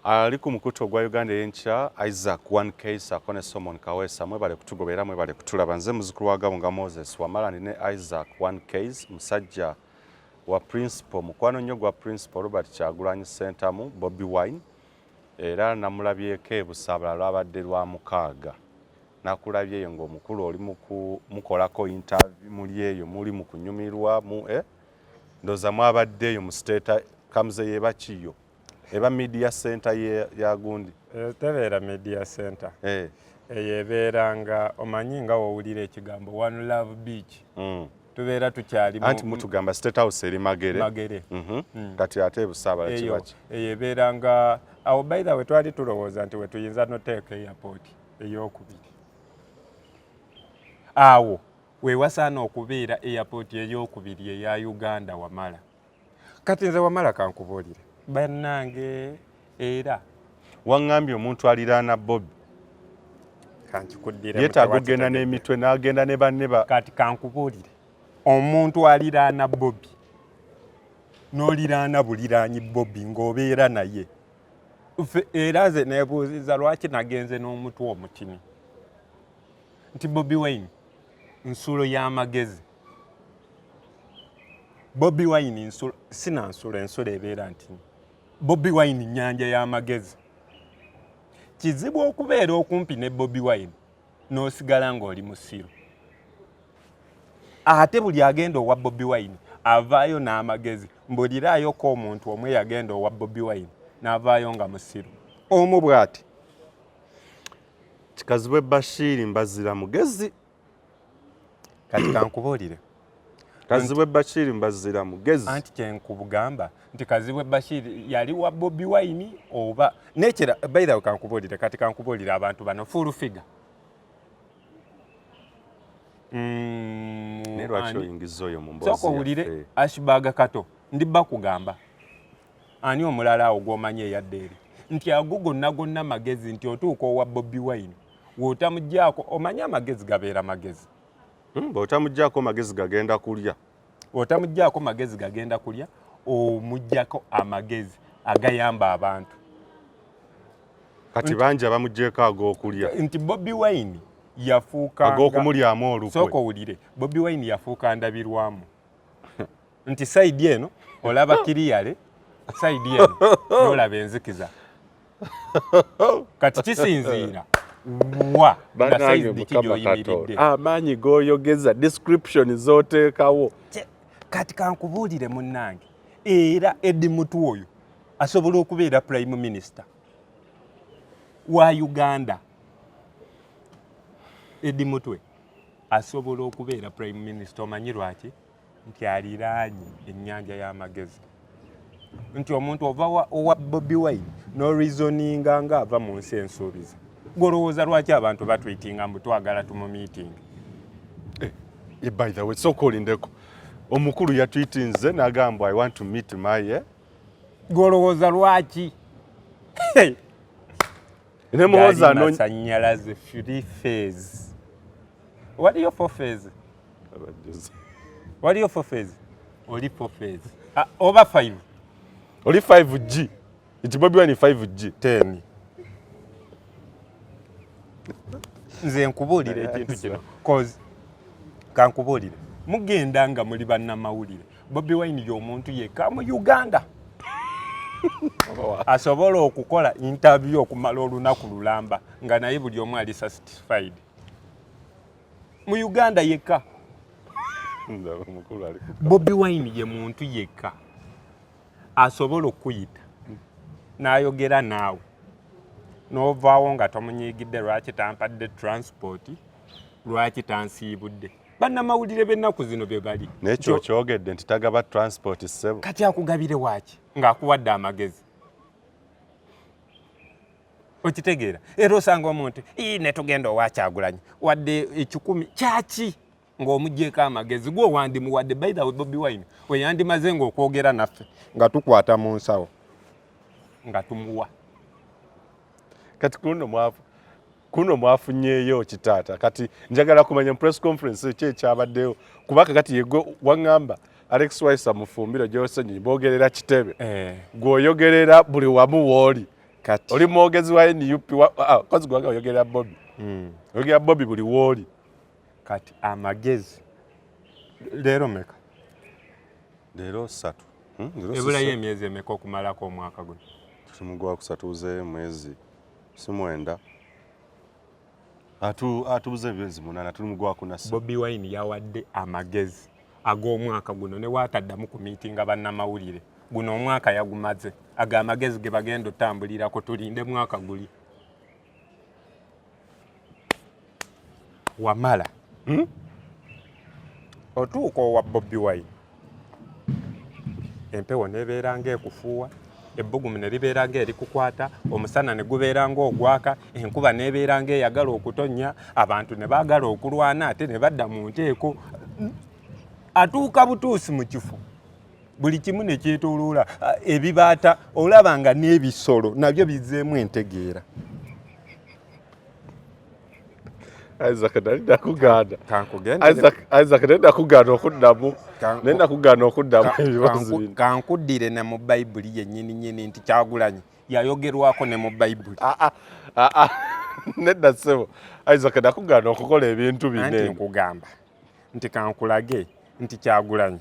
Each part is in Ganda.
ali ku mukutu gwa Uganda yencha Isaac 1K sakone Solomon Kawesa mwebale kutugobera mwebale kutulaba nze muzukulu wa Gabonga Moses wamala ne Isaac 1K musajja wa principal mukwano nnyo gwa principal Robert Kyagulanyi Center mu Bobi Wine era namulabyeko ebusabala lwabadde lwa mukaaga nakulabyeyo ng'omukulu oli mukolako interview muli eyo muli mu kunyumirwa mu ndoza mwabaddeyo mu state kamze yebakiyo eba media center ya gundi tebera media center yeberanga omanyi nga wowulira ekigambo One Love Beach tubeera tukyali anti mutugamba state house eri magere kati ate busabala kibachi yeberanga awo by the way twali tulowooza nti we tuyinza noteeka airport ey'okubiri awo we wasaana okubeera airport ey'okubiri eya Uganda wamala kati nze wamala kankubuulire bannange era wangambye omuntu aliraana Bobi kankikuddire yetaaga kugenda n'emitwe n'agenda ne banne kati kankubuulire omuntu aliraana Bobi n'oliraana buliraanyi Bobi ng'obeera naye era ze neebuuziza lwaki nagenze n'omutwe omutini nti Bobi Wine nsulo y'amagezi Bobi Wine nsulo sina nsulo ensulo ebeera ntini Bobi Wine nnyanja y'amagezi kizibu okubeera okumpi ne Bobi Wine n'osigala ng'oli musiru ate buli agenda owa Bobi Wine avaayo n'amagezi mbuliraayo ko omuntu omwe yagenda owa Bobi Wine n'avaayo nga musiru omu bw'ati kikazibwe Bashiri mbazira mugezi kati kankubuulire kazibwe Bashiri mbazira mugezi anti kyenkubugamba nti kazibwe Bashiri yali wa Bobi Wine oba nekera by the way kankubuulire kati kankubuulire abantu bano full figure ne lwaki oyingiza oyo mu mboozi soko wulire Ashbaga Kato ndibba kugamba ani omulala awo gw'omanyi eyadde eri nti ago gonna magezi nti otuuka owa Bobi Wine w'otamuggyako omanyi amagezi gabeera magezi bw'otamuggyako magezi gagenda kulya otamuggyako magezi gagenda kulya omuggyako amagezi agayamba abantu kati bangi abamuggyeko ag'okulya nti Bobi Wine yafuuka ag'okumulyamu olukwe soko wulire Bobi Wine yafuuka ndabirwamu nti sayidi eno olaba kiriyale sayidi eno n'olaba enzikiza kati kisinziira wa na sayidi kij'oyimiridde amaanyi g'oyogeza description z'oteekawo kati kankubuulire munnange era Eddi Mutu oyo asobola okubeera prime minister wa Uganda Eddi Mutwe asobola okubeera prime minister omanyi lwaki nti aliraanye ennyanja y'amagezi nti omuntu owa Bobi Wine no reasoninga nga ava mu nsi ensuubiza golowooza lwaki abantu batwitinga mbu twagala tumu meeting by the way sooka olindeko omukulu yatwitinze n'agamba I want to meet my golowooza lwaki ne muhoza no masanyalaze free phase what are your four phase what are your four phase oli four phase over 5 oli 5G iti Bobi Wine 5G 10 nze nkubuulire ekintu kino cause kankubuulire mugenda nga muli bannamawulire Bobi Wine y'omuntu yekka mu Uganda asobola okukola interview okumala olunaku lulamba nga naye buli omu ali satisfied mu Uganda yekka Bobi Wine ye muntu yekka asobola okuyita n'ayogera naawe n'ovaawo nga tomunyiigidde lwaki tampadde transport lwaki tansiibudde bannamawulire b'ennaku zino bye bali nekyo kyogedde nti tagaba transport ssebo kati akugabire waaki ng'akuwadde amagezi okitegeera era osanga omuntu ne tugenda owa Kyagulanyi wadde 10 kyaki ng'omuggyeko amagezi gwe wandimuwadde by the way Bobi Wine we yandimaze ng'okwogera naffe nga tukwata mu nsawo nga tumuwa kati kuno mwafunyeeyo kitaata kati njagala kumanya press conference ekyabaddeyo kubaka kati yego wangamba Alex Waisa mufumbiro gyose nyibogerera kitebe gwoyogerera buli wamu woli kati oli mwogezi wa NUP kozi gwaga oyogera Bobi oyogera Bobi buli woli kati amagezi leero meka leero 3 ebulayo emyezi emeka okumalako omwaka guno tumugwa kusatuze mwezi simwenda atubuze emyezi 8 tulumugwa kuna Bobi Wine yawadde amagezi ag'omwaka guno ne wataddamu ku meeting abannamawulire guno omwaka yagumaze aga amagezi ge bagenda otambulirako tulinde mwaka guli wamala otuuka owa Bobi Wine empewo nebeera ng'ekufuuwa ebbugumu ne libeera ng'erikukwata omusana ne gubeera ng'ogwaka enkuba nebeera ng'eyagala okutonnya abantu ne baagala okulwana ate ne badda mu nteeko atuuka butuusi mu kifo buli kimu ne kyetooloola ebibaata olaba nga n'ebisolo nabyo bizzeemu entegeera Isaac nalida kuganda Isaac nenda kuganda okuddamu nenda kuganda okuddamu ebibazo bino kankuddire ne mu Bayibuli yennyini nti Kyagulanyi yayogerwako ne mu Bayibuli nedda ssebo Isaac nakuganda okukola ebintu bino anti nkugamba nti kankulage nti Kyagulanyi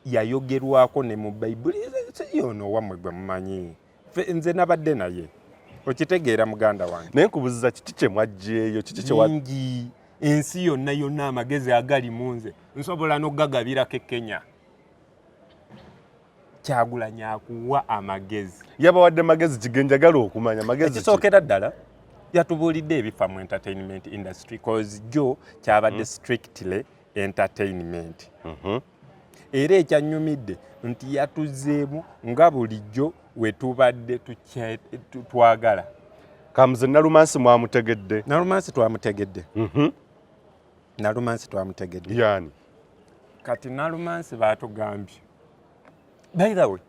yayogerwako ne mu Bayibuli yono wamwe gwe mumanyi nze nabadde naye okitegeera muganda wange naye nkubuziza kiki kye mwajjeeyo kiki kye wangi ensi yonna amagezi agali mu nze nsobola n'ogagabirako Kenya Kyagulanyi akuwa amagezi yabawadde magezi kigenjagala okumanya magezi kisookera ddala yatubuulidde ebifa mu entertainment industry cause jo kyabadde strictly entertainment era ekyanyumidde nti yatuzeemu nga bulijjo we tubadde twagala kamuze Nalumansi mwamutegedde Nalumansi twamutegedde yani kati Nalumansi baatugambye by the way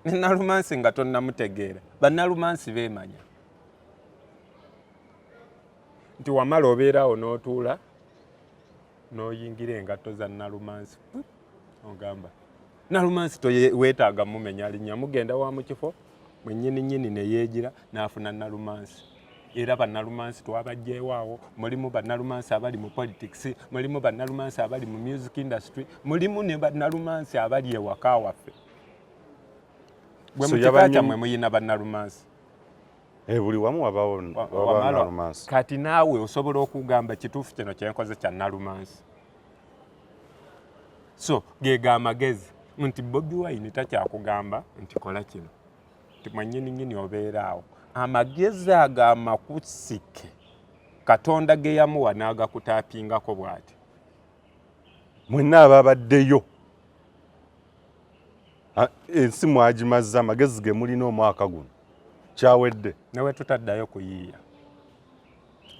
ne Nalumansi nga tonnamutegeera bannalumansi beemanya nti wamala obeerawo n'otuula n'oyingira engatto za Nalumansi ogamba Nalumansi weetaaga mumenya linnya mugenda wa mu kifo mwennyini ne yeegira n'afuna Nalumansi era bannalumansi twabajjeewaawo mulimu bannalumansi abali mu politics mulimu bannalumansi abali mu music industry mulimu ne bannalumansi abali ewaka waffe gwe mukika kyammwe muyina bannalumansi buli wamu wabawo Nalumansi kati naawe osobola okugamba kituufu kino kyenkoze kya Nalumansi so geega amagezi nti Bobi Wine takyakugamba nti kola kino nti mwennyini obeeraawo amagezi ag'amakusike Katonda ge yamuwa n'agakutaapingako bw'ati mwenna ababaddeyo ensi mwagimazza amagezi ge mulina omwaka guno kyawedde newe tutaddayo kuyiiya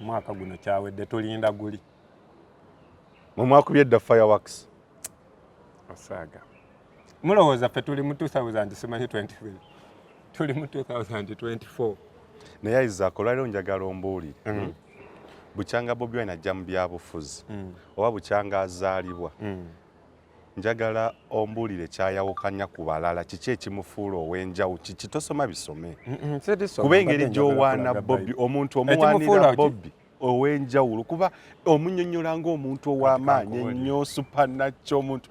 omwaka guno kyawedde tulinda guli mwakubye edda fireworks osaaga mulowooza ffe tuli mu 2023 tuli mu 2024 naye Isaac olwaliro njagala ombuulire bukyanga Bobi Wine ajja mu byabufuzi oba bukyanga azaalibwa njagala ombuulire kyayawukanya ku balala kiki ekimufuula ow'enjawulo kiki tosoma bisome kuba engeri gy'owaana Bobi omuntu omuwaanira Bobi ow'enjawulo kuba omunnyonnyola ng'omuntu ow'amaanyi ennyo supernatural omuntu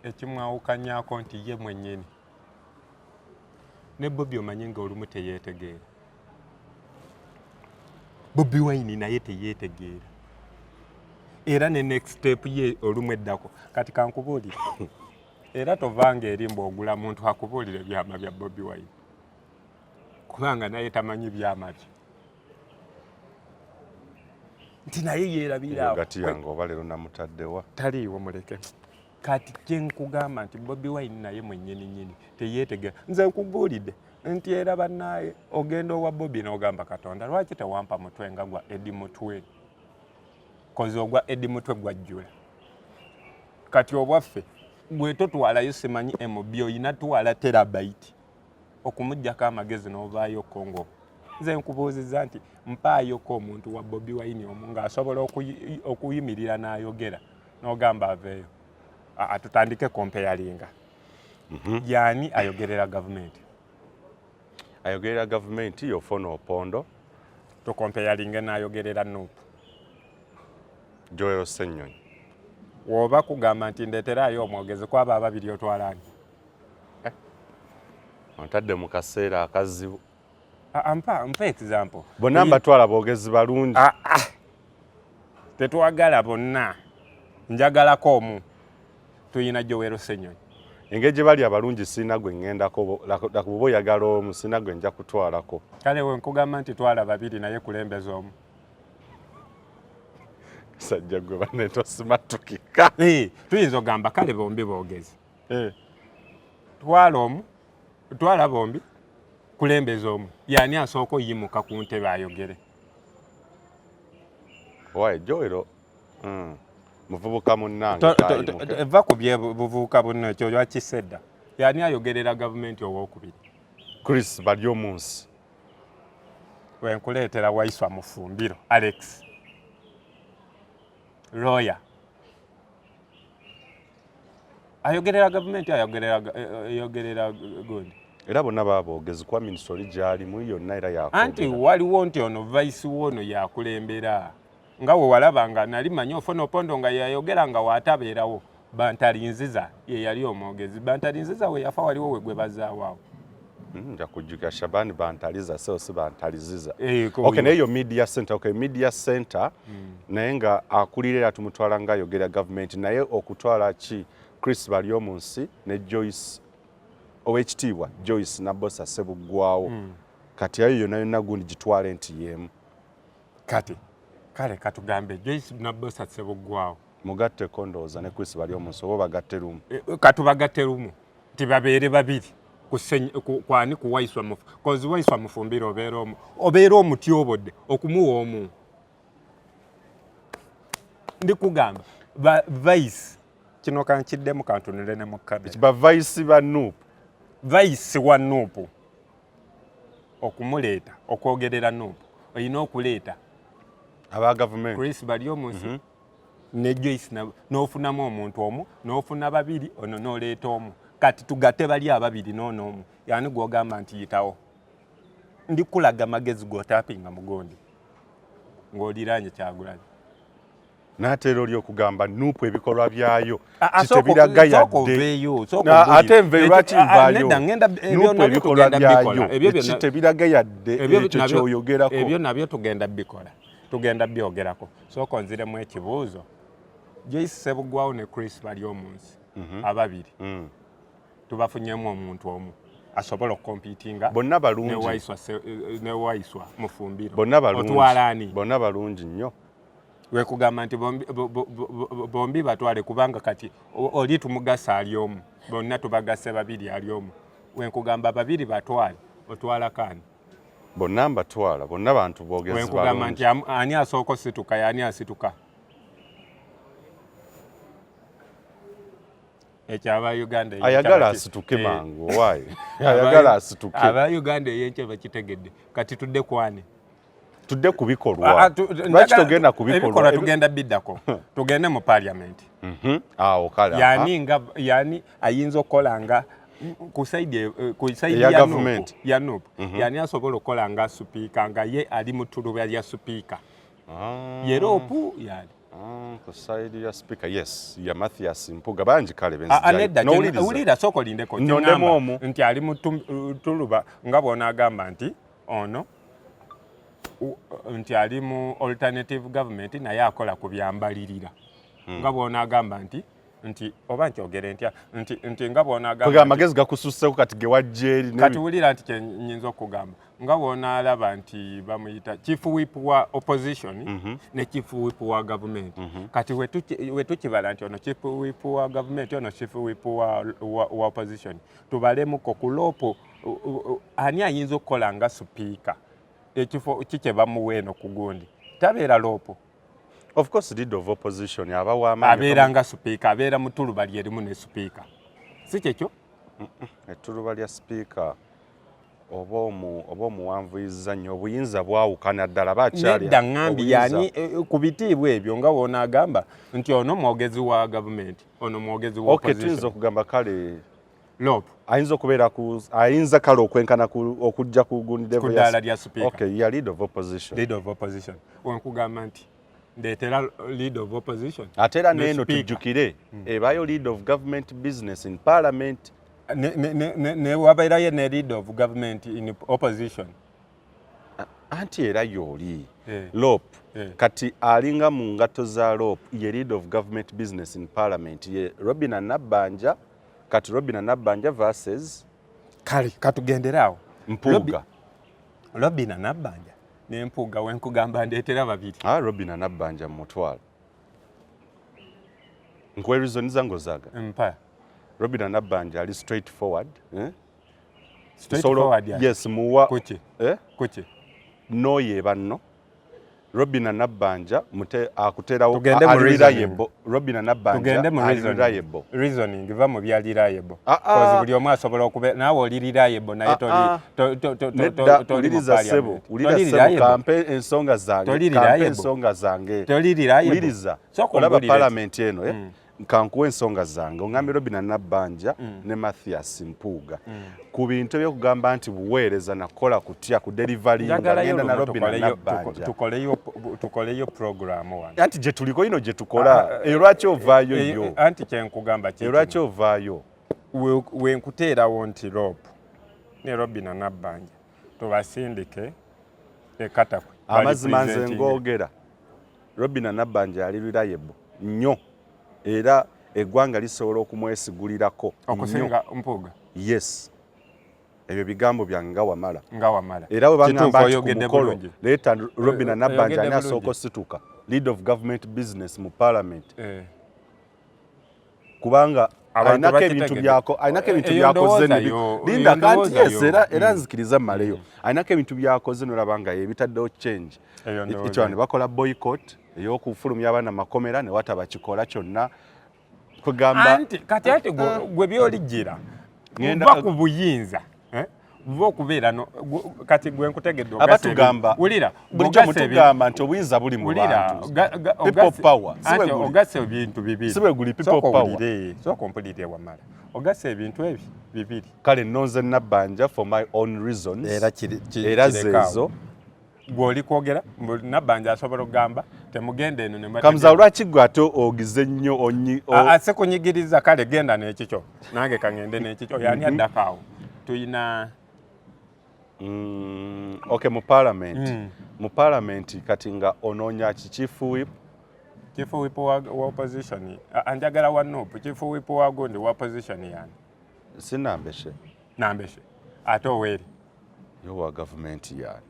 ekimwawukanyako nti ye mwennyini ne Bobi omanyi nga olumu teyeetegeera Bobi Wine naye teyeetegeera era ne next step ye olumu eddako kati kankubuulire era tovanga erimba ogula muntu akubuulire ebyama bya Bobi Wine kubanga naye tamanyi byama bye nti naye yeerabiraawo gati yange oba leero namutaddewa taliiwo muleke kati kyenkugamba nti Bobi Wine naye mwennyini teyeetegeera nze nkubuulidde nti era bannaye ogenda owa Bobi n'ogamba Katonda lwaki tewampa mutwe nga gwa Edi Mutwe kozi ogwa Edi Mutwe gwajjula kati obwaffe bwe totwalayo simanyi MB oyina twala terabyte okumuggyako amagezi n'ovaayo Kongo nze nkubuuziza nti mpaayoko omuntu wa Bobi Wine omu ng'asobola okuyimirira n'ayogera n'ogamba aveeyo tutandike comparinga yani ayogerera gavumenti ayogerera gavumenti yofuna opondo tukompeyalinge n'ayogerera Nuupu. Joel Ssenyonyi Woba kugamba nti ndeeterayo omwogezi kwaba ababiri otwalani. ontadde mu kaseera akazibu. Mpa example. Bonna mbatwala boogezi balungi. Tetwagala bonna. Njagalako omu. Tuyina Joel Ssenyonyi. Engeri gye bali abalungi sirina gwe ŋŋendako lakuba oyagala omu sirina gwe nja kutwalako. Kale we nkugamba nti twala babiri naye kulembeza omu. Sajja gwe banne tosimatukika. Tuyinza ogamba kale bombi boogezi. Twala omu, twala bombi, kulembeza omu. Y'ani asooka oyimuka ku ntebe ayogere? Owaye Joel muvubuka munnange kayimuke. Eva ku bye buvubuka bunno ekyo lwakisedda. Y'ani ayogerera gavumenti owookubiri? Chris Balyomunsi. Wenkuleetera Waiswa Mufumbiro, Alex. Lawyer. Ayogerera gavumenti ayogerera gundi. Era bonna baboogezi kwa minisitoli gy'alimu yonna era yakoogera. Anti waliwo nti ono vice wono yakulembera. Nga we walaba nga nali manyi ofuna opondo nga yayogera nga waatabeerawo. Bantalinziza ye yali omwogezi. Bantalinziza we yafa waliwo we gwe bazaawo. Nja kujjuka Shabani Bantaliza so si Bantaliziza. Okay, naye yo media center. Okay, media center naye nga akulira tumutwala nga ayogera gavumenti naye okutwala ki Chris Balyomunsi ne Joyce owekitiibwa Joyce Nabosa Ssebuggwawo. Kati ayo yonna yonna gundi gitwale nti yemu. Kati kale katugambe Joyce Nabosa Ssebuggwawo mugatte kondooza ne Chris Balyomunsi oba bagatte lumu. Katubagatte lumu tibabeere babiri. Kwani ku Waiswa Mufu kozi Waiswa Mufumbiro obeera omuti obodde okumuwa omu. Ndikugamba vice kino kankiddemu kantunire ne mukabe Kiba vice ba Nuupu. Vice wa Nuupu okumuleeta okwogerera Nuupu olina okuleeta aba gavumenti Chris Balyomunsi ne Joyce n'ofunamu omuntu omu n'ofuna babiri ono n'oleeta omu. Kati tugatte bali ababiri n'omu yani gw'ogamba nti yitawo. Ndikulaga magezi g'otapinga mugondi ng'oliraanye Kyagulanyi. N'atera oli okugamba Nuupu ebikolwa byayo kitebiraga yadde. Ate nve lwaki nvaayo Nuupu ebikolwa byayo kitebiraga yadde ekyo kyoyogerako. Ebyo nabyo tugenda byogerako. Sooka onziremu ekibuuzo. Joyce Ssebuggwawo ne Chris Balyomunsi ababiri. Tubafunyemu omuntu omu asobola okompitinga bonna balungi ne Waiswa Mufumbiro otwalani bonna balungi nnyo. Wekugamba nti bombi batwale kubanga kati oli tumugasa ali omu bonna tubagase babiri ali omu. Wenkugamba babiri batwale otwala kani? Bonna mbatwala bonna bantu boogezi balungi. Wenkugamba nti ani asooka osituka yani asituka? Ekyaba Uganda ayagala asituke mangu waaye ayagala asituke. Aba Uganda yenche bakitegedde kati tudde kwane tudde kubikolwa lwaki tugenda kubikolwa tugenda biddako tugende mu parliament. Kala yani ayinza okukola nga ku side ya Nuupu yani asobola okukola nga speaker nga ye ali mu tuluba lya speaker yeropu yani ku side ya speaker yes ya Mathias Mpuga banji kale benzi ulira soko lindeko nti ali mu tuluba nga bona agamba nti ono nti ali mu alternative government naye akola ku byambalirira nga bona agamba nti oba nkyogere nti nga bona agamba amagezi gakususseko kati ge wajje kati ulira nti nyinza okugamba nga bona alaba nti bamuyita chief whip wa opposition ne chief whip wa government. Kati wetukibala nti ono chief whip wa government ono chief whip wa opposition tubalemu ko kulopo ani ayinza okukola nga speaker ekifo kike bamuweeno ku gundi tabeera lopo. Of course leader of opposition abawaama abeera nga speaker abeera mu tuluba lyerimu ne speaker si kyekyo etuluba lya speaker oba omuwanvuyiza nnyo obuyinza bwawukana ddala bakyali nedda ŋŋambi yani ku bitiibwa ebyo nga wona agamba nti ono mwogezi wa gavumenti ono mwogezi wa opposition. Tuyinza okugamba kale Lope ayinza kale okwenkana okujja ku gundi ku ddaala lya speaker. Okay, ya leader of opposition. Leader of opposition. Wenkugamba nti ndeetera leader of opposition. Ate era n'eno tujjukire ebaayo leader of government business in parliament. Ne wabeerayo ne leader of government in opposition. Anti era y'oli Lope kati alinga mu ngato za Lope ye leader of government business in parliament ye Robina Nabbanja. Kati Robina Nabbanja versus kale katugenderaawo Mpuuga. Robina Nabbanja ne Mpuuga wenkugamba ndeetera babiri. Robina Nabbanja mutwala nkwe reason zango zaga mpa Robina Nabbanja ali straightforward straightforward yes muwa kuki kuki no ye banno Robina Nabbanja akuterawo reliable. Robina Nabbanja reliable. Reasoning va mu bya reliable. Because buli omu asobola okubeera naawe oli reliable naye toliriza sebo. Uliriza campaign ensonga zange. Uliriza. Olaba parliament eno nkankuwa ensonga zange ongambe Robina Nabbanja ne Mathias Mpuuga ku bintu byokugamba nti buweereza nakola kutya ku delivery ngenda na Robina Nabbanja tukoleyo program wano anti je tuliko ino je tukola lwaki ovaayo yo anti kyenkugamba kiki lwaki ovaayo wenkuteerawo nti Lope ne Robina Nabbanja tubasindike ekatakwe amazima nze ngoogera Robina Nabbanja ali reliable nnyo era eggwanga lisobola okumwesigulirako okusinga Mpuuga. Yes, ebyo bigambo byange nga wamala era bwe bagamba nti ku mukolo leeta Robina Nabbanja ani asooka osituka leader of government business mu parliament kubanga ainako ebintu byakoze linda kanti yes era nzikiriza mmaleyo ainako ebintu byakoze nolaba nga yebitaddewo change ekyo ne bakola boycott ey'okufulumya abaana makomera ne wataba kikola kyonna kugamba kati ate gwe byolijjira va ku buyinza va okubeera kati gwe nkutegedde abatugamba bulijjo mutugamba nti obuyinza buli mu bantu people power ogase ebintu bibiri sibe guli people power sooka ompulire wamala ogase ebintu ebyo bibiri kale nonze Nabbanja for my own reasons era zeezo gwoli kwogera Nabbanja asobola okugamba temugende eno ne kamza lwaki gwe ate ogize nnyo ase kunyigiriza kale genda n'ekikyo nange kangende n'ekikyo yani addakaawo tuyina okay mu parliament kati nga onoonya chief whip wa opposition anjagala wa Nuupu chief whip wa gundi wa opposition yani sinambeshe ate oweeri yo wa government yani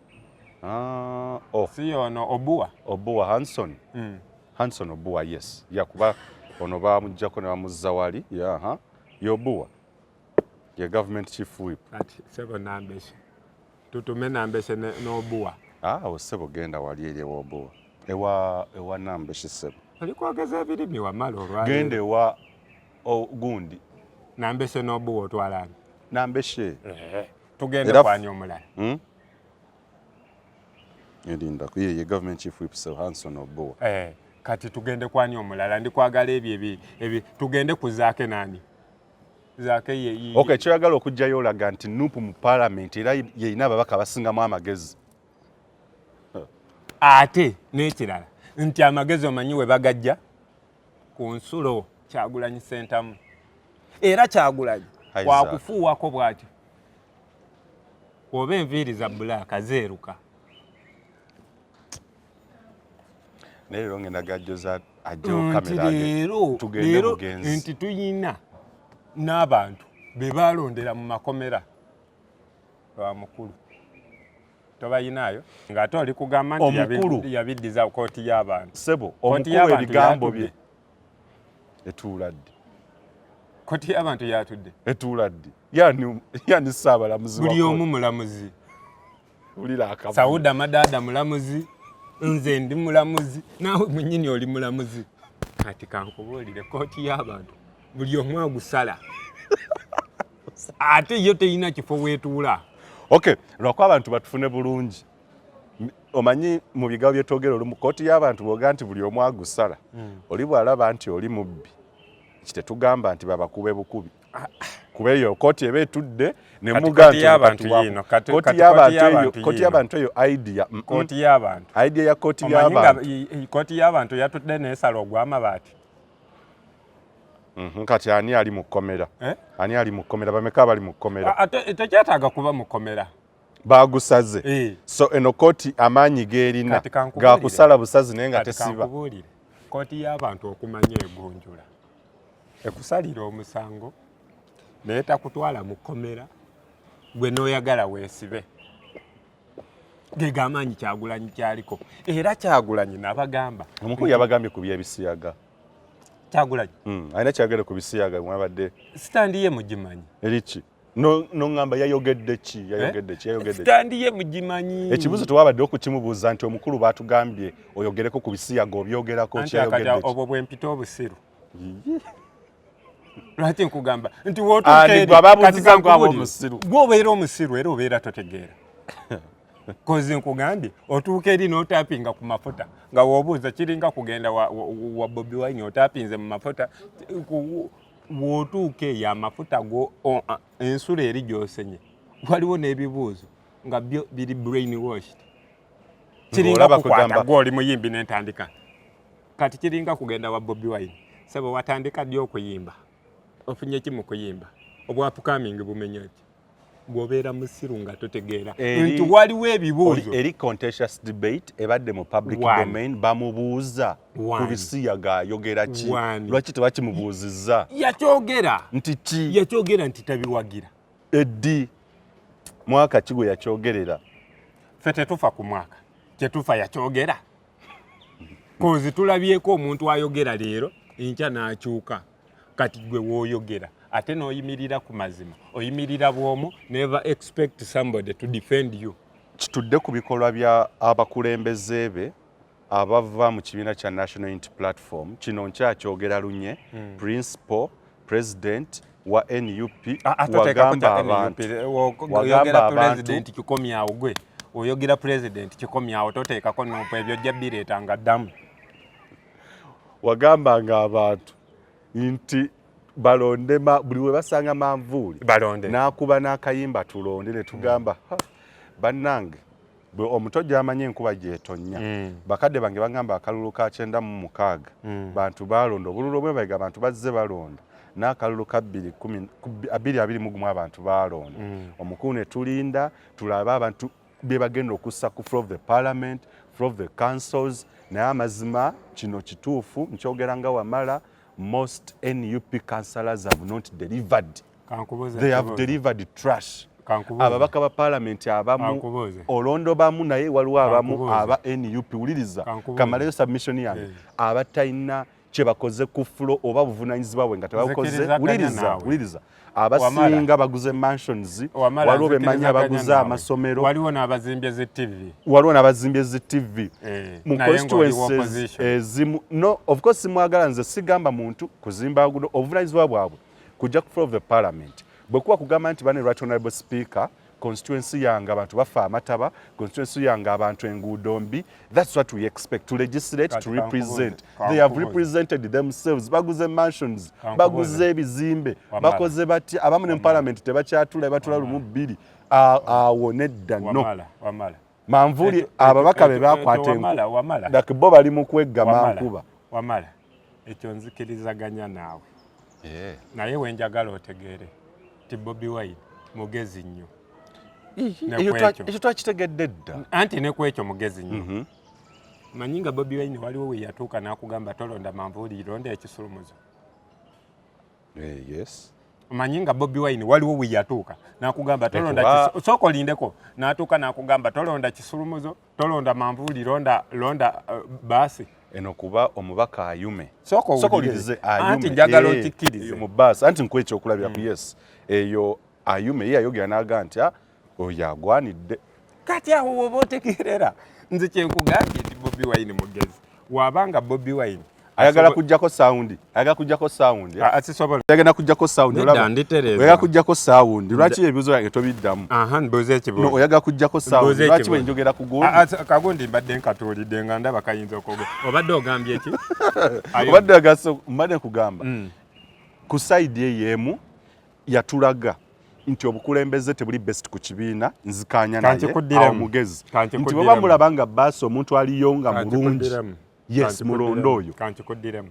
si ono Obuwa Hanson Obuwa yes yakuba ono bamujjako ne bamuzza wali yobuwa ye government chief whip ati sebo nambeshe tutume nambeshe n'Obuwa sebo genda wali eri Obuwa ewa nambeshe sebo alikwogeza ebirimi wamala olwali gende wa gundi nambeshe n'Obuwa otwalani nambeshe tugende kwanya omulala Edinda ye government chief whip so Hanson Obuwa kati tugende kwanya omulala ndikwagala ebyo tugende ku Zaake nani Zaake ye okay kyoyagala okujjayo olaga nti Nuupu mu parliament era yeyina ababaka basingamu amagezi ate n'ekirala nti amagezi omanyi we bagajja ku nsulo Kyagulanyi Ssentamu era Kyagulanyi wakufuuwako bw'atyo oba enviiri za bbulaaka zeeruka Nero ngenda gajjoza ajjo kamera tugende mugenzi nti tuyina n'abantu be balondera mu makomera wa mukulu tobayinaayo ng'ate oli kugamba nti yabiddiza kooti y'abantu sebo omukulu ebigambo bye etuuladde kooti y'abantu yatudde etuuladde yani Ssaabalamuzi buli omu mulamuzi ulira akabu Sauda Madada mulamuzi nze ndi mulamuzi naawe mwennyini oli mulamuzi kati kankubuulire kooti y'abantu buli omu agusala ate yo teyina kifo weetuula okay lwako abantu batufune bulungi omanyi mu bigambo byetwogera oli mu kooti y'abantu bwoga nti buli omu agusala oli bw'alaba nti oli mubbi kitetugamba nti babakube bukubi kuba eyo kkooti eba etudde ne Kati muga kkooti nti y'abantu mukatuwako. yiino, kati Kkooti kkooti y'abantu y'abantu y'abantu eyo idea. Kkooti y'abantu. Idea ya kkooti Omanyi y'abantu. nga kkooti y'abantu yatudde n'esala ogw'amabaati. Kati ani ali mu kkomera? Ani ali mu kkomera? Bameka abali mu kkomera? Tekyetaaga kuba mu kkomera. Bagusaze. So eno kkooti amaanyi g'erina ga kusala busazi naye nga tesiba. Kkooti y'abantu okumanya egonjola ekusalira omusango naye takutwala mu kkomera gwe n'oyagala weesibe. Ge gamaanyi Kyagulanyi kyaliko era Kyagulanyi n'abagamba omukulu yabagambye ku by'ebisiyaga. Kyagulanyi alina kyagere ku bisiyaga mwabadde sitandi ye mugimanyi eriki n'oŋŋamba yayogedde ki sitandi ye mugimanyi. Ekibuzo tewabadde okukimubuuza nti omukulu baatugambye oyogereko ku bisiyaga obyogerako kyayogedde ki. Obwo bwempita obusiru. Lwaki nkugamba nti gwobeera omusiru era obeera totegeera. Kozi nkugambye otuuka eri n'otapinga ku mafuta nga w'obuuza kiringa kugenda wa Bobi Wine otapinze mu mafuta w'otuuka eyo amafuta go ensula eri gy'osenye waliwo n'ebibuuzo nga byo biri brainwashed. Kiringa kukwata gw'oli muyimbi n'entandika kati kiringa kugenda wa Bobi Wine sebo watandika ddi okuyimba ofunye ki mu kuyimba obwapukamingi bumenya ki gwobeera musiru nga totegeera nti waliwo ebibuuzo eri contentious debate ebadde mu public domain bamubuuza ku bisiyaga ayogera ki lwaki tebakimubuuzizza yakyogera nti ki yakyogera nti tabiwagira eddi mwaka ki gwe yakyogerera ffe tetufa ku mwaka kyetufa yakyogera kozi tulabyeko omuntu ayogera leero enkya n'akyuka kati gwe w'oyogera ate n'oyimirira ku mazima oyimirira bw'omu never expect somebody to defend you. Kitudde ku bikolwa bya abakulembeze be abava mu kibiina kya National Unity Platform kino nkyakyogera lunye principal president wa NUP wagamba abantu oyogera president kikomyawo gwe oyogera president kikomyawo toteekako nompo ebyo jja bireetanga ddamu wagambanga abantu nti balonde buli we basanga manvuuli n'akuba n'akayimba tulonde ne tugamba bannange omuto gy'amanyi enkuba gy'etonnya bakadde bange bagamba akalulu ka 96 bantu balonda obululu obwe bayiga abantu bazze balonda n'akalulu ka 2021 abantu balonda omukulu ne tulinda tulaba abantu be bagenda okussa ku floor of the parliament floor of the councils naye amazima kino kituufu nkyogera nga wamala most NUP councillors have not delivered. They have delivered trash. Ababaka ba parliament abamu olondo bamu naye waliwo abamu aba NUP wuliriza kamaleyo submission yange abatalina kye bakoze ku floor oba buvunanyizibwa bwe nga tebakoze wuliriza abasinga baguze mansions waliwo bemanya baguze amasomero waliwo n'abazimbye zi TV mu constituencies ezimu no of course simwagala nze sigamba muntu kuzimba guno obuvunanyizibwa bwabwe kujja ku floor of the parliament bwekuba kugamba nti bane right honorable speaker constituency yange abantu bafa amataba constituency yange abantu enguudo mbi that's what we expect to legislate to represent they have represented themselves baguze mansions baguze ebizimbe bakoze bati abamu ne parliament tebakyatula batula lumu bbiri awo nedda no manvuuli ababaka be bakwata enkuba dak bo bali mu kweggama nkuba wamala ekyo nzikirizaganya naawe naye wenjagala otegeere ti Bobi Wine mugezi nnyo ekyo twakitegedde dda anti ne kwekyo mugezi nnyo manyi nga Bobi Wine waliwo we yatuuka n'akugamba tolonda manvuuli londa ekisulumuzo yes manyi nga Bobi Wine waliwo we yatuuka n'akugamba tolonda soko lindeko n'atuuka n'akugamba tolonda kisulumuzo tolonda manvuuli londa baasi eno kuba omubaka ayume soko lirize anti njagala okikkirize mu baasi anti nkwekyo okulabira ku yes eyo ayume ye ayogera n'aga nti oyo agwanidde kati awo woba otegeerera nze kyenkugambye nti Bobi Wine mugezi wabanga Bobi Wine ayagala kujjako sound asisobola ayagala kujjako sound oyagala kujjako sound lwaki ebibuzo yange tobiddamu mbuuza ekibuuzo oyagala kujjako sound lwaki wenjogera ku gundi kagundi mbadde nkatuulidde nga ndaba kayinza okwogera obadde ogambye ki obadde mbadde nkugamba ku side ey'emu yatulaga nti obukulembeze tebuli best ku kibiina nzikanya naye awo mugezi nti bwe bamulaba nga baasi omuntu aliyo nga mulungi yes mulondo oyo kankikuddiremu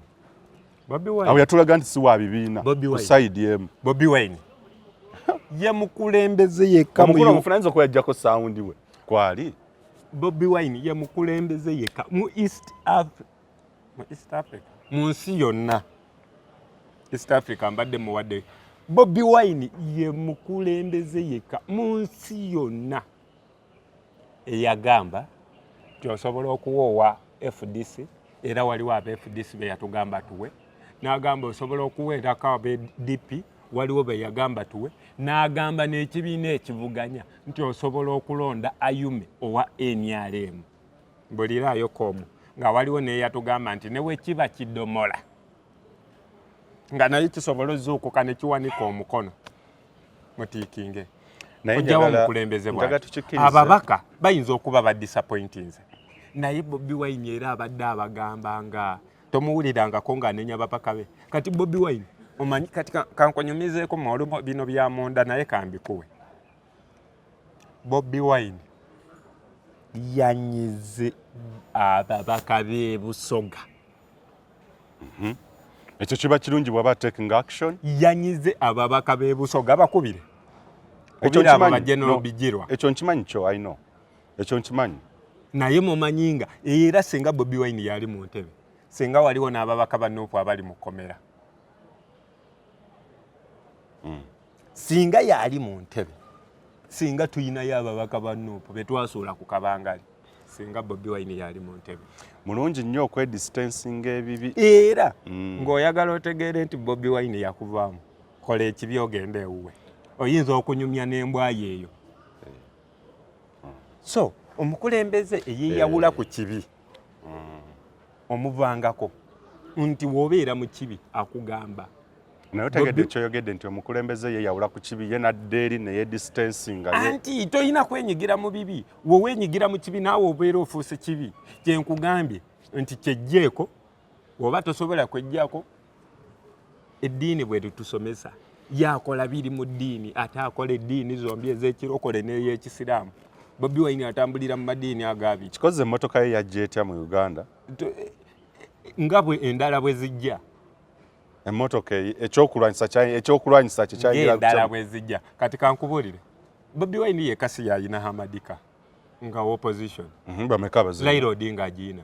Bobi Wine awo yatulaga nti si wa bibiina ku side emu Bobi Wine ye mukulembeze yekka omukulu omufunanyiriza okuyajjako sawundi we kwali Bobi Wine ye mukulembeze yekka mu East Africa mu nsi yonna East Africa mbadde muwadde Bobi Wine ye mukulembeze yekka mu nsi yonna eyagamba tyosobola okuwoowa FDC era waliwo aba FDC be yatugamba tuwe n'agamba osobola okuweerako aba DP waliwo be yagamba tuwe n'agamba n'ekibiina ekivuganya nti osobola okulonda Ayume owa NRM mbuliraayo komu nga waliwo neyatugamba nti newe kiba kidomola nga naye kisobola ozuukuka ne kiwanika omukono mutiikinge ojjawo omukulembeze bwati ababaka bayinza okuba badisappointinze naye Bobi Wine era abadde abagamba nga tomuwulirangako ng'anenya babaka be kati Bobi Wine omanyi kati kankonyumizeeko mu bino bya munda naye kambikuwe Bobi Wine yanyize ababaka b'e Busoga ekyo kiba kirungi bw'aba taking action yanyize ababaka b'e Busoga bakubire kubira abo bagenero bijirwa ekyo nkimanyi kyo I know ekyo nkimanyi naye mumanyi nga era singa Bobi Wine yali mu ntebe singa waliwo n'ababaka ba Nuupu abali mu kkomera singa yali mu ntebe singa tuyinayo ababaka ba Nuupu be twasuula ku kabangali singa Bobi Wine yali mu ntebe mulungi nnyo okwedistancinga ebibi era ng'oyagala otegeere nti Bobi Wine yakuvaamu kola ekibi ogende ewuwe oyinza okunyumya n'embwa yeeyo so omukulembeze eyeyawula ku kibi omuvangako nti wobeera mu kibi akugamba naye otegedde ekyoyogedde nti omukulembeze yeyawula ku kibi ye nadde eri neyedistancinga anti toyina kwenyigira mu bibi weweenyigira mu kibi naawe obeera ofuuse kibi kyenkugambye nti kyejjeeko oba tosobola kwejjako eddiini bwe litusomesa yakola biri mu ddiini ate akola eddiini zombi ez'ekirokole n'ey'ekisiraamu Bobi Wine atambulira mu madiini agabiri kikoze emmotoka ye yajja etya mu Uganda nga bwe endala bwe zijja emmotoka ekyokulwanyisa kyekyayingira endala bwe zijja kati kankubuulire Bobi Wine yekasi yayina hamadika nga opposition bameka bazi Raila Odinga agiina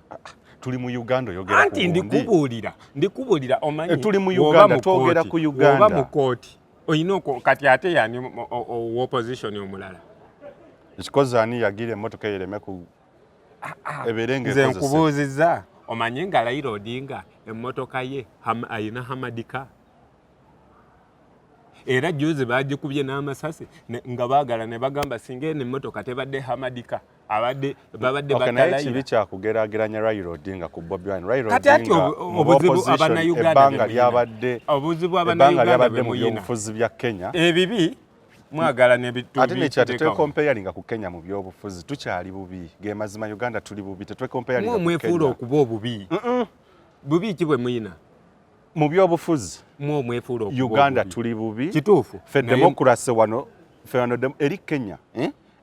tuli mu Uganda oyogera anti ndikubuulira omanyi tuli mu Uganda twogera ku Uganda oba mu kooti oyina kati ate yani opposition omulala ekikoze ani yagira emmotoka yereme ku eberenge nze nkubuuzizza omanyi nga Raila Odinga emmotoka ye ayina hamadika era juzi bagikubye n'amasasi nga baagala ne bagamba singa eno emmotoka tebadde hamadika babadde batalaira kibi kyakugeraageranya Raila Odinga ku Bobi Wine Raila kati ati obuzibu ebbanga lyabadde mu muyina byobufuzi bya Kenya ebibi mwagala nebitu ate nekyate twekompayalinga ku Kenya mu byobufuzi tukyali bubi ge mazima Uganda tuli bubi tetwekompayalinga ku Kenya mwefuula okuba obubi bubi ki bwe muyina mu byobufuzi mwefuula okuba Uganda tuli bubi kituufu fe demokrasi wano eri Kenya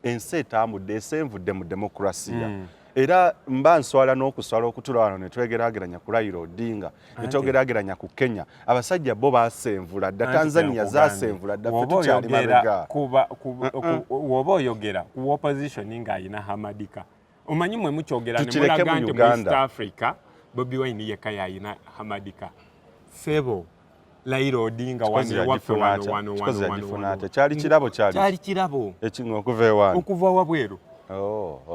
ensi etambudde esenvudde mu demokrasiya era mba nswala n'okuswala okutula wano ne twegeraageranya ku Raila Odinga ne twegeraageranya ku Kenya abasajja bo basenvula dda Tanzania zasenvula dda fe tukyali mabega woba oyogera ku opposition ng'ayina hamadika omanyi mwe mukyogera ne mulaga nti mu East Africa Bobi Wine yekka yayina hamadika sebo Raila Odinga wano kyali kirabo okuva wabweru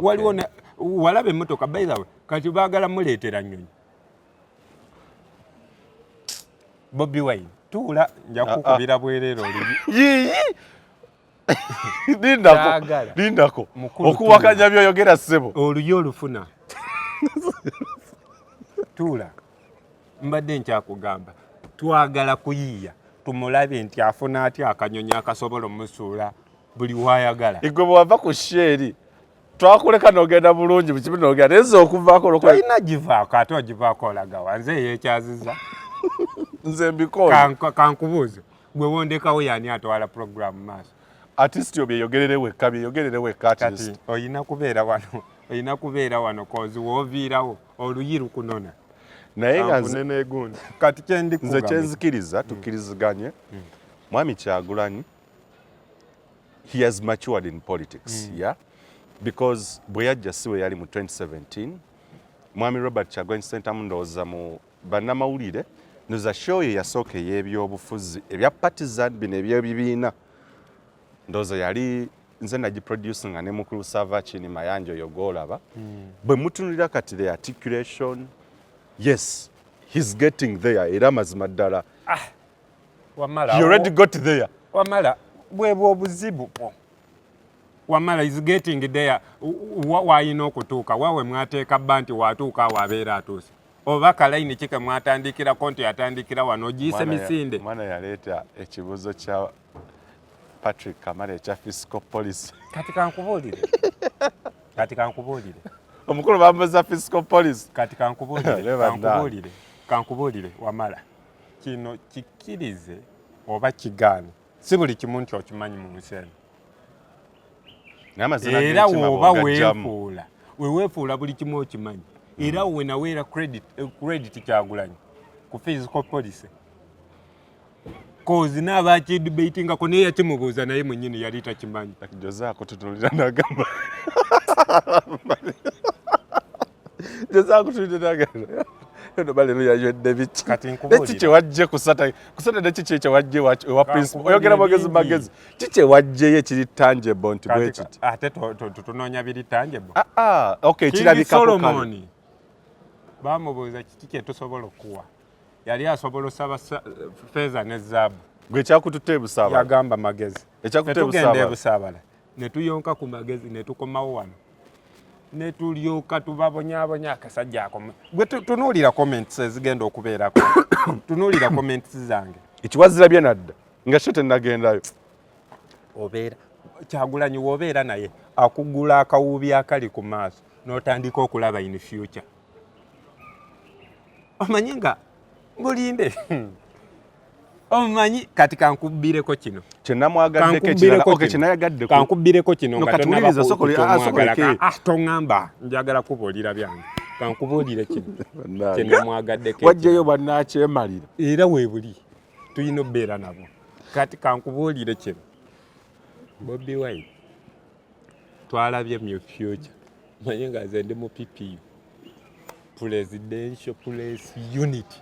waliwo walaba emmotoka by the way kati baagala muleetera nnyonyi Bobi Wine tuula nja kukubira bwereero lindako okuwakanya byoyogera ssebo oluyo olufuna tuula mbadde nkyakugamba twagala kuyiiya tumulabe nti afuna atya akanyonyi akasobola omusuula buli wayagala igwe bwava ku sheeri twakuleka nogenda bulungi mukibi nogenda neze okuvaako tolina givaako ate ogivaako olaga wanze yeekyaziza nze mbikola kankubuuze gwe wondekawo yani atwala program maaso artist yo byeyogerere wekka kati oyina kubeera wano kozi wooviirawo oluyiru kunona naye nga nenegundi kati nze kyenzikiriza tukkiriziganye mwami Kyagulanyi he has matured in politics yeah because bwe yajja siwe yali mu 2017 mwami Robert Kyagulanyi Ssentamu ndowooza mu bannamawulire ndoza show ye yasooka ey'ebyobufuzi ebya partisan bino ebyebibiina ndowooza yali nze nagiproduce nga ne mukulu Savachini Mayanja oyo gw'olaba bwe mutunulira kati the articulation yes he's getting there era mazima ddala wamala he already got there wamala bwebwa obuzibu wamala is getting there wayina okutuuka waawe mwateeka bba nti watuuka awo abeera atuuse oba kalayini kike mwatandikirako nti yatandikira wano ogiyise misinde mwana yaleeta ekibuuzo kya Patrick Kamala ekya fiscal policy kati kankubuulire omukulu bamuza fiscal policy kati kankubuulire wamala kino kikkirize oba kigaane si buli kimu nti okimanyi mu nsi eno era woba weweefuula buli kimu okimanyi era wenaweera credit Kyagulanyi ku fiscal policy kozi n'abakidibaitingako naye yakimubuuza naye mwennyini yali takimanyi jozaako tutunulira nagamba jozaako tutunulira nagamba eno balero yayodde biki neki kyewajje kusata nekiki kyewajje ewa principal oyogera magezi kiki wajjeyo ekiri tangible nti bwe kiti ate tunoonya biri tangible okay kirabikako kale bamubuuza kiki kyetusobola okuwa yali asobola osaba feeza ne zaabu gwe kyakututte ebusaabala yagamba magezi ekyakutugenda ebusaabala ne tuyonka ku magezi ne tukomawo wano ne tulyoka tubabonyaabonya akasajja ako gwe tunuulira comments ezigenda okubeerako tunuulira comments zange ekiwazirabye nadda nga kyo tennagendayo obeera Kyagulanyi woobeera naye akugula akawuubi akali ku maaso n'otandika okulaba in future omanyi nga bulinde omanyi kati kankubbireko kino kankubbireko kino nga toŋŋamba njagala kubuulira byange kankubuulire kino kyenamwagaddeko wajjayo bannakyemalira era weebuli tulina obbeera nabo kati kankubuulire kino Bobi Wine twalabye mu future manye nga nze ndi mu PPU Presidential Police Unity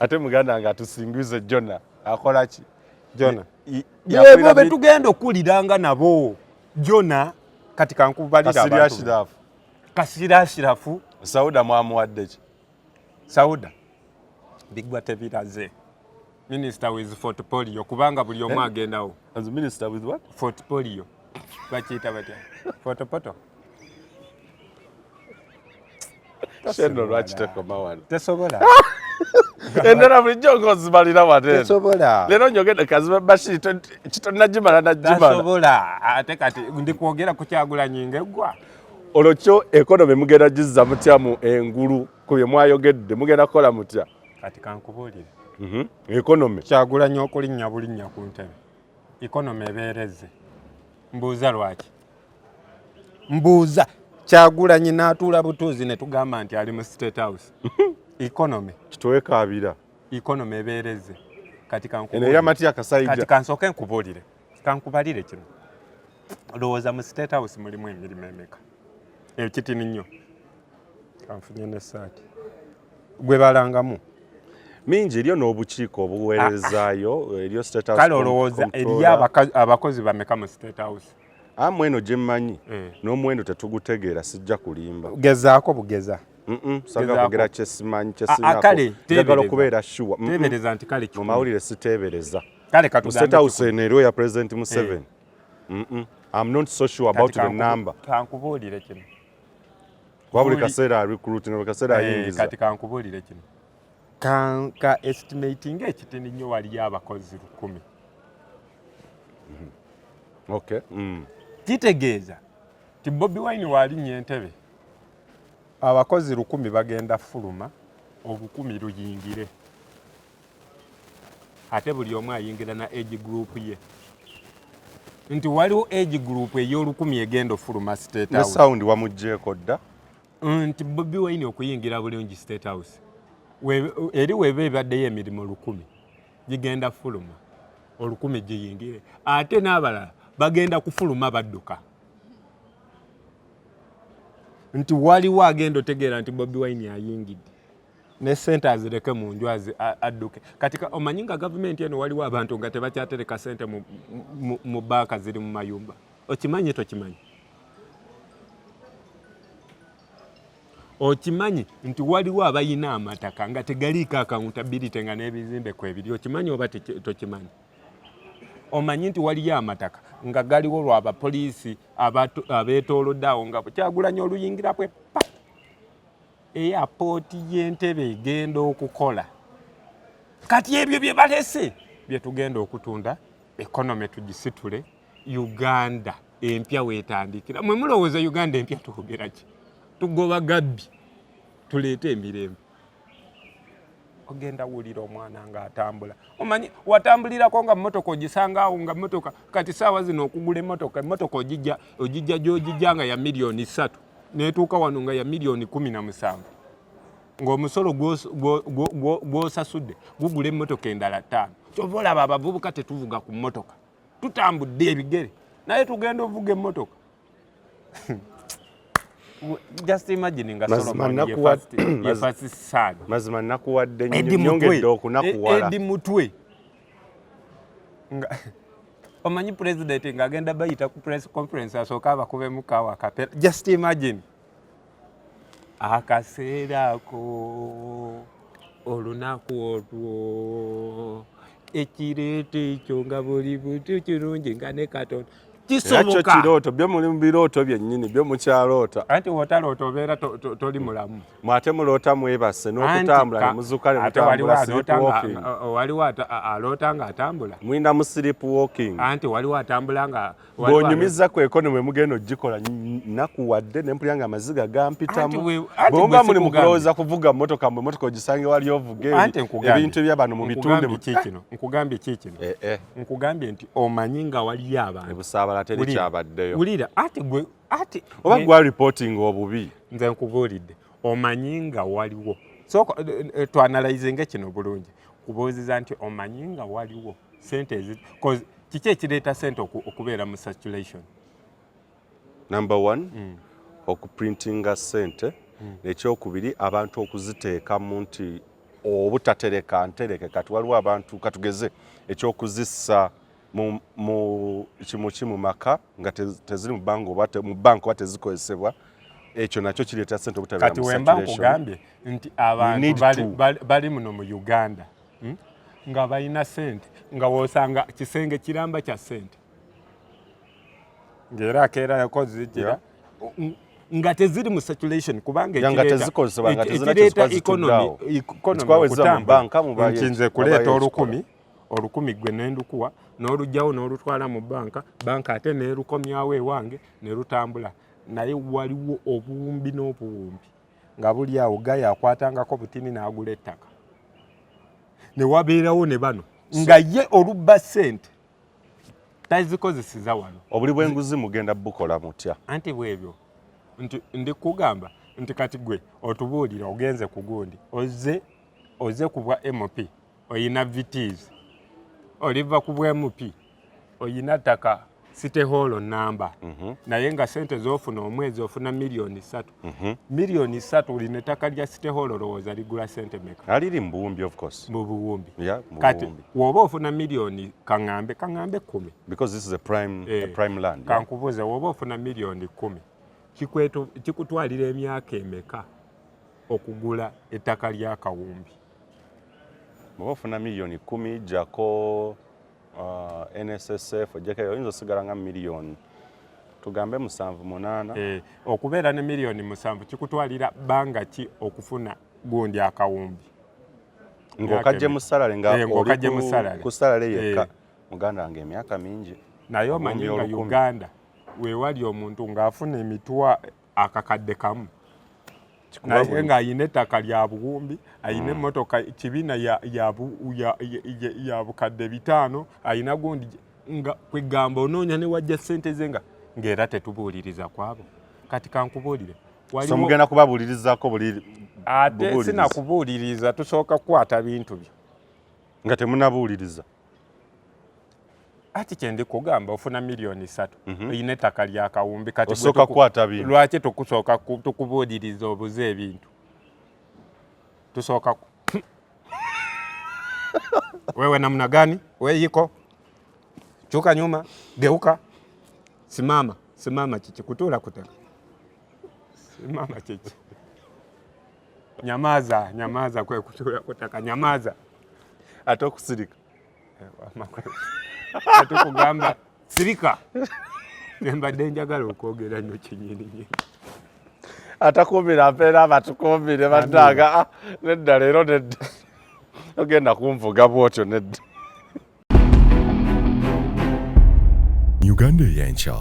ate muganda nga tusingize Jona akola ki Jona yebo betugenda okuliranga nabo Jona kati kankubalira abantu Kasiri Ashirafu Sauda mwamuwadde ki Sauda bigwa tebiraze Minister with portfolio kubanga buli omu agendawo as minister with what portfolio bakiyita batya portfolio Shendo lwaki tekoma wano tesobola endala bulijjo ng'ozimalira wate tesobola leero njogedde kazibe Bashiri tonagimala tesobola ate kati ndi kwogera ku Kyagulanyi ng'eggwa olwo kyo ekonomi mugenda gizza mutya mu engulu ku bye mwayogedde mugenda kukola mutya kati kankubuulire ekonomi Kyagulanyi okulinnya bulinnya ku ntebe ekonomi ebeereze mbuuza lwaki mbuuza Kyagulanyi n'atuula butuuzi ne tugamba nti ali mu State House economy kitwekaabira economy ebeereze kati kankubuulire Matya Kasaija kati kansooke nkubuulire kankubalire kino lowooza mu State House mulimu emirimu emeka ekitini nnyo kanfunye n'essaati gwe balangamu mingi eriyo n'obukiiko obuweerezaayo eriyo State House kale olowooza eriyo abakozi bameka mu State House amweno gye mmanyi n'omuwendo tetugutegeera sijja kulimba gezaako bugeza saga kugera kyesimanyi kyesinjagala okubeera sure teebereza nti kale mu mawulire siteebereza kale katugambe State House eno eriyo ya President Museveni I'm not so sure about the number kankubuulire kino kwa buli kaseera recruiting buli kaseera ayingiza kati kankubuulire kino ka estimating ekitini nnyo waliyo abakozi 10 okay kitegeeza ti Bobi Wine walinnya entebe abakozi 10 bagenda fuluma obu10 luyingire ate buli omu ayingira na age group ye nti waliwo age group ey'olukumi egenda ofuluma State House. Ne sound wamugjeeko dda Nti Bobi Wine okuyingira bulungi State House eri weba ebaddeyo emirimu 100 gigenda fuluma 10 giyingire ate n'abalala bagenda kufuluma badduka nti waliwo agenda otegeera nti Bobi Wine ayingidde ne sente azireke mu njwazi adduke kati omanyi nga gavumenti eno waliwo abantu nga tebakyatereka sente mu banka ziri mu mayumba okimanyi tokimanyi okimanyi nti waliwo abayina amataka nga tegaliiko accountability nga n'ebizimbe kwebiri okimanyi oba tokimanyi omanyi nti waliyo amataka nga galiwo lw'abapoliisi abeetooloddeawo nga Kyagulanyi oluyingira bwe pa airport y'Entebbe egenda okukola kati ebyo bye balese bye tugenda okutunda economy tugisitule Uganda empya weetandikira mwe mulowooza Uganda empya tuogera ki tugoba gabbi tuleete emirembe ogenda wulira omwana ng'atambula omanyi watambulirako nga mmotoka ogisanga awo nga mmotoka kati saawa zino okugula emmotoka ogijja gy'ogijja nga ya milioni 3 neetuuka wano nga ya milioni 17 ng'omusolo gw'osasudde gugula emmotoka endala 5 kyova olaba abavubuka tetuvuga ku mmotoka tutambudde ebigere naye tugenda ovuga emmotoka just imagine nga Solomon ye first son mazima nakuwadde nyongedde okunakuwala edi mutwe omanyi president ng'agenda bayita ku press conference asooka abakubemu kawa kapera just imagine akaseera ako olunaku olwo ekireeto ekyo nga buli butu kirungi nga ne Katonda kisoboka kirooto byo muli mu birooto byennyini byo mukyaloota anti wotaloota obeera toli mulamu mwate muloota mwebase n'okutambula ne muzuuka ne mutambula sleep walking waliwo aloota ng'atambula mwina mu sleep walking anti waliwo atambula nga bw'onyumiza ku economy mugenda ogikola nakuwadde ne mpulira nga amaziga gampitamu bw'oba muli mu kulowooza kuvuga mmotoka mwe mmotoka ogisange wali ovuga ebintu ebyabano mu bitunde nkugambye kiikino nkugambye nti omanyi nga waliyo abantu teri kyabaddeyo wulira ati oba gwa reporting obubi nze nkubuulidde omanyi nga waliwo so twanalizinga kino bulungi kubuuziza nti omanyi nga waliwo sente kiki ekireeta sente okubeera mu circulation number 1 okuprintinga sente nekyokubiri abantu okuziteekamu nti obutatereka ntereke kati waliwo abantu katugeze ekyokuzissa mu kimu maka nga teziri mu banka oba tezikozesebwa ekyo nakyo kireeta sente obutabeera mu circulation. Kati wemba nkugambye nti abantu bali muno mu Uganda nga balina sente nga woosanga kisenge kiramba kya sente ng'era akeera yakozijira nga teziri mu circulation kubanga ekireeta economy okutambula nkinze kuleeta olukumi gwe nendukuwa n'olugjawo n'olutwala mu banka ate neerukomyawo ewange ne lutambula naye waliwo obuwumbi n'obuwumbi nga buli awo gaye akwatangako butini n'agula ettaka ne wabeerawo ne bano nga ye olubba ssente tazikozesiza wano obuli bw'enguzi mugenda bukola mutya anti bwebyo nti ndikugamba nti kati gwe otubuulira ogenze ku gundi oze ku bwa MP oyina VTs oliva ku bwa MP oyina ttaka City Hall namba naye nga sente z'ofuna omwezi ofuna milioni 3 milioni 3 olina ettaka lya City Hall lowooza ligula sente meka aliri mbuwumbi of course mu buwumbi kati woba ofuna milioni kaŋŋambe 10 because this is a prime land kankubuuze woba ofuna milioni 10 kikutwalira emyaka emeka okugula ettaka lya kawumbi woba ofuna milioni 10 jako NSSF ojjako oyinza osigala nga milioni tugambe 7-8 okubeera ne milioni 7 kikutwalira bbanga ki okufuna gundi akawumbi ng'okajje mu salale nga ku salale yekka muganda wange emyaka mingi naye omanyi nga Uganda weewali omuntu ng'afuna emitwa akakadde kamu naye ng'ayina ettaka lya buwumbi, ayina emmotoka kibiina ya bukadde 5, ayina gundi nga kwegamba onoonya ne wajja ssente ze ng'era tetubuuliriza kwabo. Kati kankubuulire so mugenda kubabuulirizaako buli ate sinakubuuliriza, tusooka kukwata bintu byo nga temunabuuliriza. Ati kyendi kugamba ofuna milioni 3 oyina ettaka lya kawumbi, kati osooka kukwata bintu. Lwaki tukusooka tukubuuliriza obuze ebintu? Tusooka wewe namna gani? Weyiko chuka nyuma, geuka, simama chichi, kutuula kuteka, simama chichi, nyamaza kwe kutuula kuteka, nyamaza. Ate okusirika ate kugamba sirika, mbadde njagala okwogera nnyo kinyini. atakuumira mpeera abatukuumire baddaga nedda leero nedda ogenda kunvuga bwotyo nedda. Uganda ey'enkya